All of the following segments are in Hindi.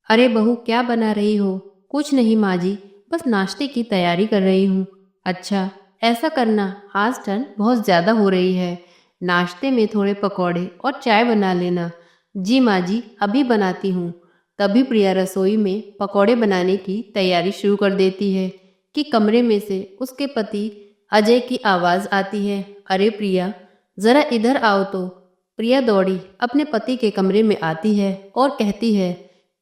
अरे बहू, क्या बना रही हो? कुछ नहीं माँ जी, बस नाश्ते की तैयारी कर रही हूँ। अच्छा, ऐसा करना, आज ठंड बहुत ज़्यादा हो रही है। नाश्ते में थोड़े पकौड़े और चाय बना लेना। जी माँ जी, अभी बनाती हूँ। तभी प्रिया रसोई में पकौड़े बनाने की तैयारी शुरू कर देती है कि कमरे में से उसके पति अजय की आवाज़ आती है। अरे प्रिया, ज़रा इधर आओ तो। प्रिया दौड़ी अपने पति के कमरे में आती है और कहती है,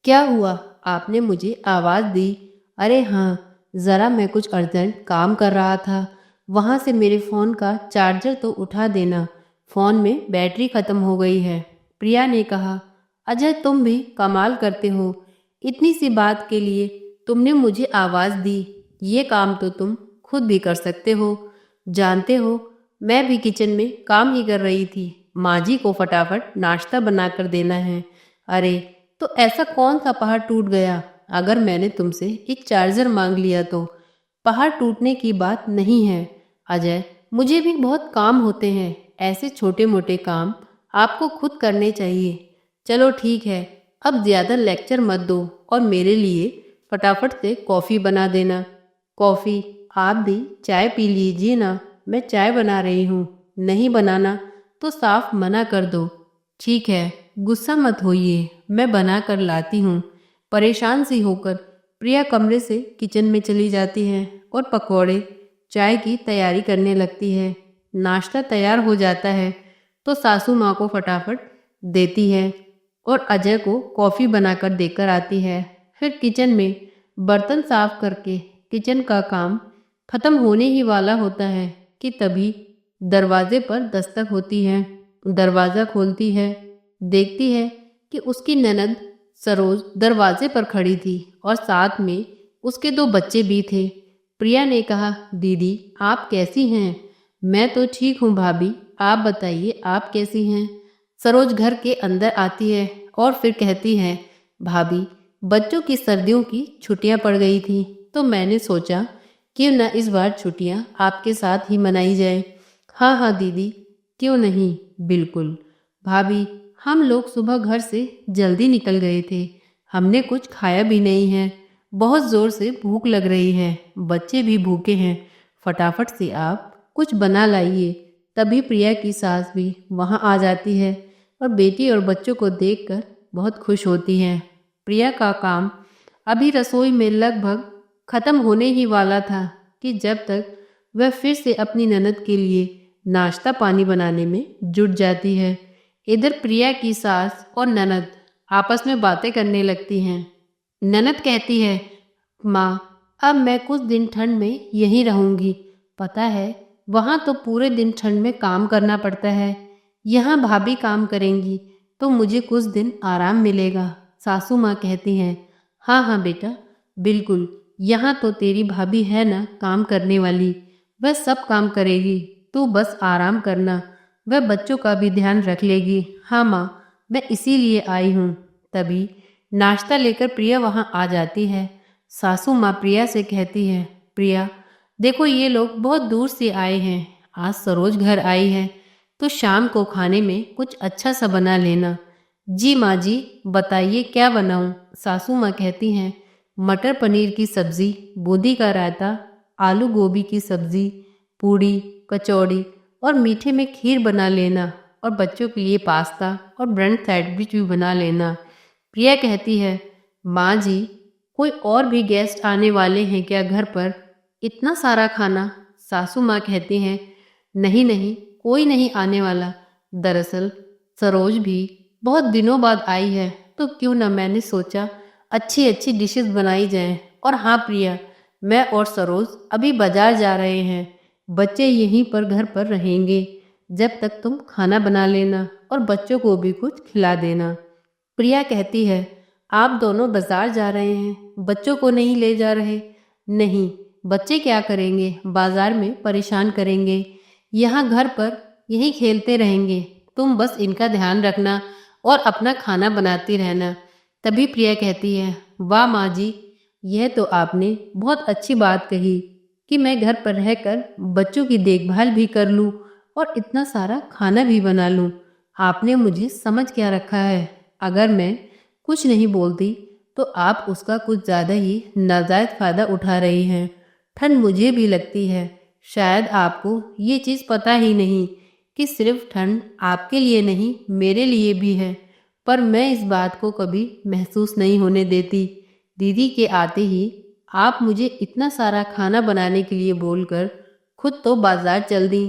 क्या हुआ? आपने मुझे आवाज़ दी? अरे हाँ, ज़रा मैं कुछ अर्जेंट काम कर रहा था। वहाँ से मेरे फ़ोन का चार्जर तो उठा देना, फ़ोन में बैटरी ख़त्म हो गई है। प्रिया ने कहा, अजय तुम भी कमाल करते हो। इतनी सी बात के लिए तुमने मुझे आवाज़ दी। ये काम तो तुम खुद भी कर सकते हो। जानते हो, मैं भी किचन में काम ही कर रही थी। माँ जी को फटाफट नाश्ता बना कर देना है। अरे, तो ऐसा कौन सा पहाड़ टूट गया? अगर मैंने तुमसे एक चार्जर मांग लिया तो? पहाड़ टूटने की बात नहीं है अजय, मुझे भी बहुत काम होते हैं। ऐसे छोटे मोटे काम आपको खुद करने चाहिए। चलो ठीक है, अब ज़्यादा लेक्चर मत दो और मेरे लिए फटाफट से कॉफ़ी बना देना। कॉफ़ी? आप भी चाय पी लीजिए ना, मैं चाय बना रही हूँ। नहीं बनाना तो साफ मना कर दो। ठीक है, गुस्सा मत होइए, मैं बना कर लाती हूँ। परेशान सी होकर प्रिया कमरे से किचन में चली जाती है और पकौड़े चाय की तैयारी करने लगती है। नाश्ता तैयार हो जाता है तो सासू माँ को फटाफट देती है और अजय को कॉफ़ी बनाकर देकर आती है। फिर किचन में बर्तन साफ करके किचन का काम खत्म होने ही वाला होता है कि तभी दरवाजे पर दस्तक होती है। दरवाज़ा खोलती है, देखती है कि उसकी ननद सरोज दरवाजे पर खड़ी थी और साथ में उसके दो बच्चे भी थे। प्रिया ने कहा, दीदी आप कैसी हैं? मैं तो ठीक हूँ भाभी, आप बताइए आप कैसी हैं? सरोज घर के अंदर आती है और फिर कहती है, भाभी बच्चों की सर्दियों की छुट्टियां पड़ गई थी तो मैंने सोचा क्यों ना इस बार छुट्टियां आपके साथ ही मनाई जाए। हाँ हाँ दीदी, क्यों नहीं, बिल्कुल। भाभी, हम लोग सुबह घर से जल्दी निकल गए थे, हमने कुछ खाया भी नहीं है। बहुत ज़ोर से भूख लग रही है, बच्चे भी भूखे हैं। फटाफट से आप कुछ बना लाइए। तभी प्रिया की सास भी वहाँ आ जाती है और बेटी और बच्चों को देखकर बहुत खुश होती है। प्रिया का काम अभी रसोई में लगभग ख़त्म होने ही वाला था कि जब तक वह फिर से अपनी ननद के लिए नाश्ता पानी बनाने में जुट जाती है। इधर प्रिया की सास और ननद आपस में बातें करने लगती हैं। ननद कहती है, माँ अब मैं कुछ दिन ठंड में यहीं रहूँगी। पता है, वहाँ तो पूरे दिन ठंड में काम करना पड़ता है। यहाँ भाभी काम करेंगी तो मुझे कुछ दिन आराम मिलेगा। सासू माँ कहती हैं, हाँ हाँ बेटा, बिल्कुल, यहाँ तो तेरी भाभी है ना काम करने वाली, वह सब काम करेगी, तू बस आराम करना, वह बच्चों का भी ध्यान रख लेगी। हाँ माँ, मैं इसीलिए आई हूँ। तभी नाश्ता लेकर प्रिया वहाँ आ जाती है। सासू माँ प्रिया से कहती है, प्रिया देखो ये लोग बहुत दूर से आए हैं, आज सरोज घर आई है तो शाम को खाने में कुछ अच्छा सा बना लेना। जी माँ जी, बताइए क्या बनाऊँ? सासू माँ कहती हैं, मटर पनीर की सब्ज़ी, बूंदी का रायता, आलू गोभी की सब्ज़ी, पूड़ी, कचौड़ी और मीठे में खीर बना लेना और बच्चों के लिए पास्ता और ब्रेड सैंडविच भी बना लेना। प्रिया कहती है, माँ जी कोई और भी गेस्ट आने वाले हैं क्या घर पर? इतना सारा खाना? सासू माँ कहती हैं, नहीं नहीं, कोई नहीं आने वाला। दरअसल सरोज भी बहुत दिनों बाद आई है तो क्यों ना मैंने सोचा अच्छी अच्छी डिशेस बनाई जाएं। और हाँ प्रिया, मैं और सरोज अभी बाजार जा रहे हैं, बच्चे यहीं पर घर पर रहेंगे। जब तक तुम खाना बना लेना और बच्चों को भी कुछ खिला देना। प्रिया कहती है, आप दोनों बाजार जा रहे हैं, बच्चों को नहीं ले जा रहे? नहीं, बच्चे क्या करेंगे, बाजार में परेशान करेंगे, यहाँ घर पर यहीं खेलते रहेंगे, तुम बस इनका ध्यान रखना और अपना खाना बनाती रहना। तभी प्रिया कहती है, वाह माँ जी, यह तो आपने बहुत अच्छी बात कही कि मैं घर पर रहकर बच्चों की देखभाल भी कर लूँ और इतना सारा खाना भी बना लूँ। आपने मुझे समझ क्या रखा है? अगर मैं कुछ नहीं बोलती तो आप उसका कुछ ज़्यादा ही नाजायज़ फ़ायदा उठा रही हैं। ठंड मुझे भी लगती है, शायद आपको ये चीज़ पता ही नहीं कि सिर्फ ठंड आपके लिए नहीं मेरे लिए भी है, पर मैं इस बात को कभी महसूस नहीं होने देती। दीदी के आते ही आप मुझे इतना सारा खाना बनाने के लिए बोलकर खुद तो बाजार चल दी।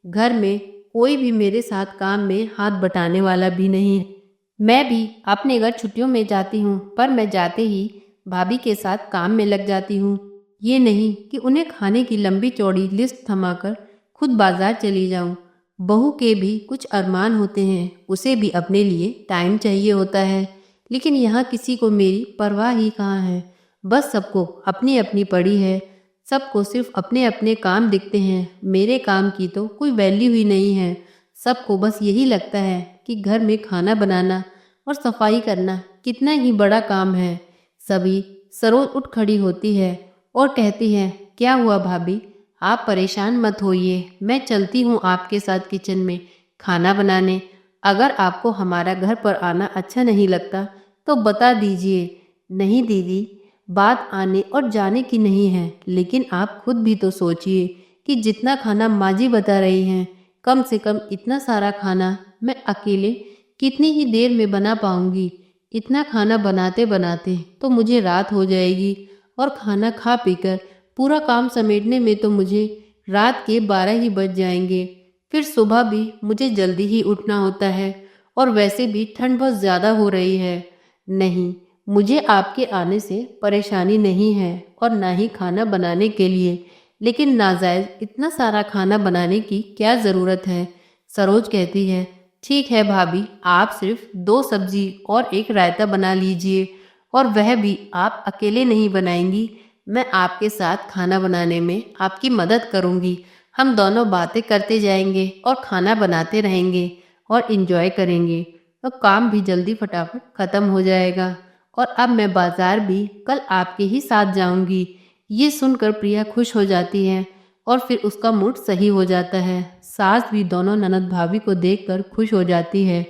घर में कोई भी मेरे साथ काम में हाथ बटाने वाला भी नहीं है। मैं भी अपने घर छुट्टियों में जाती हूँ, पर मैं जाते ही भाभी के साथ काम में लग जाती हूँ। ये नहीं कि उन्हें खाने की लंबी चौड़ी लिस्ट थमाकर खुद बाजार चली जाऊँ। बहू के भी कुछ अरमान होते हैं, उसे भी अपने लिए टाइम चाहिए होता है, लेकिन यहाँ किसी को मेरी परवाह ही कहाँ है। बस सबको अपनी अपनी पड़ी है, सबको सिर्फ अपने अपने काम दिखते हैं। मेरे काम की तो कोई वैल्यू ही नहीं है। सबको बस यही लगता है कि घर में खाना बनाना और सफाई करना कितना ही बड़ा काम है। सभी सरोज उठ खड़ी होती है और कहती है, क्या हुआ भाभी, आप परेशान मत होइए, मैं चलती हूँ आपके साथ किचन में खाना बनाने। अगर आपको हमारा घर पर आना अच्छा नहीं लगता तो बता दीजिए। नहीं दीदी, बात आने और जाने की नहीं है, लेकिन आप खुद भी तो सोचिए कि जितना खाना माँ जी बता रही हैं, कम से कम इतना सारा खाना मैं अकेले कितनी ही देर में बना पाऊंगी। इतना खाना बनाते बनाते तो मुझे रात हो जाएगी और खाना खा पीकर पूरा काम समेटने में तो मुझे रात के 12 ही बज जाएंगे। फिर सुबह भी मुझे जल्दी ही उठना होता है और वैसे भी ठंड बहुत ज़्यादा हो रही है। नहीं, मुझे आपके आने से परेशानी नहीं है और ना ही खाना बनाने के लिए, लेकिन नाजायज़ इतना सारा खाना बनाने की क्या ज़रूरत है। सरोज कहती है, ठीक है भाभी, आप सिर्फ 2 सब्जी और 1 रायता बना लीजिए, और वह भी आप अकेले नहीं बनाएंगी, मैं आपके साथ खाना बनाने में आपकी मदद करूंगी। हम दोनों बातें करते जाएंगे और खाना बनाते रहेंगे और इन्जॉय करेंगे, तो काम भी जल्दी फटाफट ख़त्म हो जाएगा। और अब मैं बाजार भी कल आपके ही साथ जाऊंगी। ये सुनकर प्रिया खुश हो जाती है और फिर उसका मूड सही हो जाता है। सास भी दोनों ननद भाभी को देखकर खुश हो जाती है।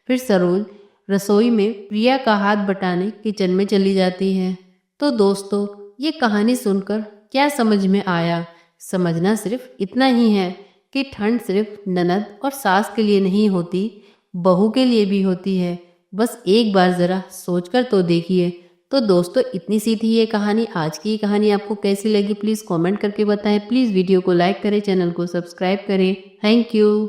फिर सरोज रसोई में प्रिया का हाथ बटाने किचन में चली जाती है। तो दोस्तों, ये कहानी सुनकर क्या समझ में आया? समझना सिर्फ इतना ही है कि ठंड सिर्फ ननद और सास के लिए नहीं होती, बहू के लिए भी होती है। बस एक बार ज़रा सोचकर तो देखिए। तो दोस्तों, इतनी सी थी ये कहानी। आज की ये कहानी आपको कैसी लगी प्लीज़ कमेंट करके बताएं। प्लीज़ वीडियो को लाइक करें, चैनल को सब्सक्राइब करें। Thank you.